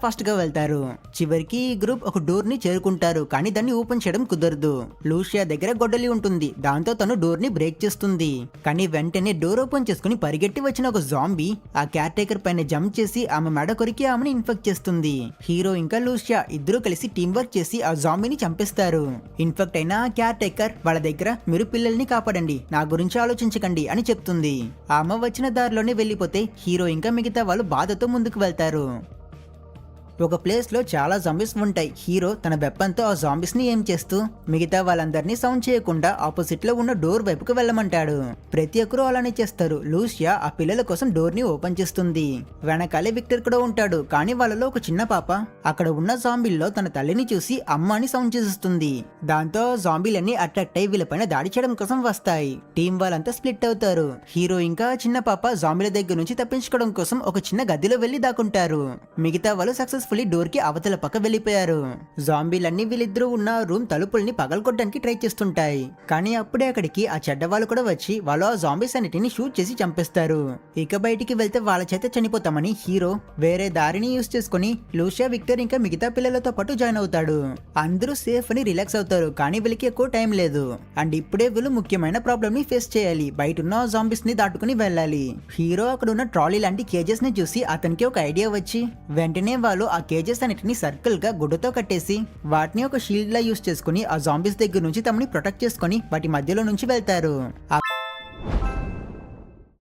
Fast గా వెళ్తారు. చివరికి ఈ గ్రూప్ ఒక డోర్ ని చేరుకుంటారు, కానీ దాన్ని ఓపెన్ చేయడం కుదరదు. లూషియా దగ్గర గొడ్డలి ఉంటుంది, దాంతో తను డోర్ ని బ్రేక్ చేస్తుంది. కానీ వెంటనే డోర్ ఓపెన్ చేసుకుని పరిగెట్టి వచ్చిన ఒక జాంబీ ఆ కేర్ టేకర్ పైన జంప్ చేసి ఆమె మెడ కొరికి ఆమెను ఇన్ఫెక్ట్ చేస్తుంది. హీరో ఇంకా లూషియా ఇద్దరు కలిసి టీం వర్క్ చేసి ఆ జాంబీని చంపేస్తారు. ఇన్ఫెక్ట్ అయిన ఆ కేర్ టేకర్ వాళ్ళ దగ్గర మీరు పిల్లల్ని కాపాడండి, నా గురించి ఆలోచించకండి అని చెప్తుంది. ఆమె వచ్చిన దారిలోనే వెళ్ళిపోతే హీరో ఇంకా మిగతా వాళ్ళు బాధతో ముందుకు వెళ్తారు. ఒక ప్లేస్ లో చాలా జాంబీస్ ఉంటాయి. హీరో తన వెపన్తో ఆ జాంబీస్ ని ఏం చేస్తూ మిగతా వాళ్ళందరినీ సౌండ్ చేయకుండా ఆపోజిట్ లో ఉన్న డోర్ వైపుకు వెళ్ళమంటాడు. ప్రతి ఒక్కరూ అలానే చేస్తారు. లూషియా ఆ పిల్లల కోసం డోర్ ని ఓపెన్ చేస్తుంది. వెనకాలే విక్టర్ కూడా ఉంటాడు, కానీ వాళ్ళలో ఒక చిన్న పాప అక్కడ ఉన్న జాంబీల్లో తన తల్లిని చూసి అమ్మ అని సౌండ్ చేస్తుంది. దాంతో జాంబీలన్నీ అట్రాక్ట్ అయి వీళ్ళపైన దాడి చేయడం కోసం వస్తాయి. టీం వాళ్ళంతా స్ప్లిట్ అవుతారు. హీరో ఇంకా చిన్న పాప జాంబీల దగ్గర నుంచి తప్పించుకోవడం కోసం ఒక చిన్న గదిలో వెళ్లి దాక్కుంటారు. మిగతా వాళ్ళు సక్సెస్ డోర్ కి అవతల పక్క వెళ్ళిపోయారు. జాంబీలన్నీ వీళ్ళిద్దరూ ఉన్న రూమ్ తలుపుల్ని పగలగొట్టడానికి ట్రై చేస్తుంటాయి. కానీ అప్పుడే అక్కడికి ఆ చెడ్డవాళ్ళు కూడా వచ్చి వాళ్ళు ఆ జాంబీస్ అన్నిటిని షూట్ చేసి చంపేస్తారు. ఇక బయటికి వెళ్తే వాళ్ళ చేత చనిపోతామని హీరో వేరే దారిని యూజ్ చేసుకుని లూషియా, విక్టర్ ఇంకా మిగతా పిల్లలతో పాటు జాయిన్ అవుతాడు. అందరూ సేఫ్ అని రిలాక్స్ అవుతారు, కానీ వీళ్ళకి ఎక్కువ టైం లేదు. అండ్ ఇప్పుడే వీళ్ళు ముఖ్యమైన ప్రాబ్లమ్ ని ఫేస్ చేయాలి. బయట ఉన్న జాంబీస్ ని దాటుకుని వెళ్ళాలి. హీరో అక్కడ ఉన్న ట్రాలీ లాంటి కేజెస్ ని చూసి అతనికి ఒక ఐడియా వచ్చి వెంటనే వాళ్ళు ఆ కేజెస్ అన్నిటిని సర్కిల్ గా గుడ్డతో కట్టేసి వాటిని ఒక షీల్డ్ లా యూజ్ చేసుకుని ఆ జాంబీస్ దగ్గర నుంచి తమని ప్రొటెక్ట్ చేసుకుని వాటి మధ్యలో నుంచి వెళ్తారు.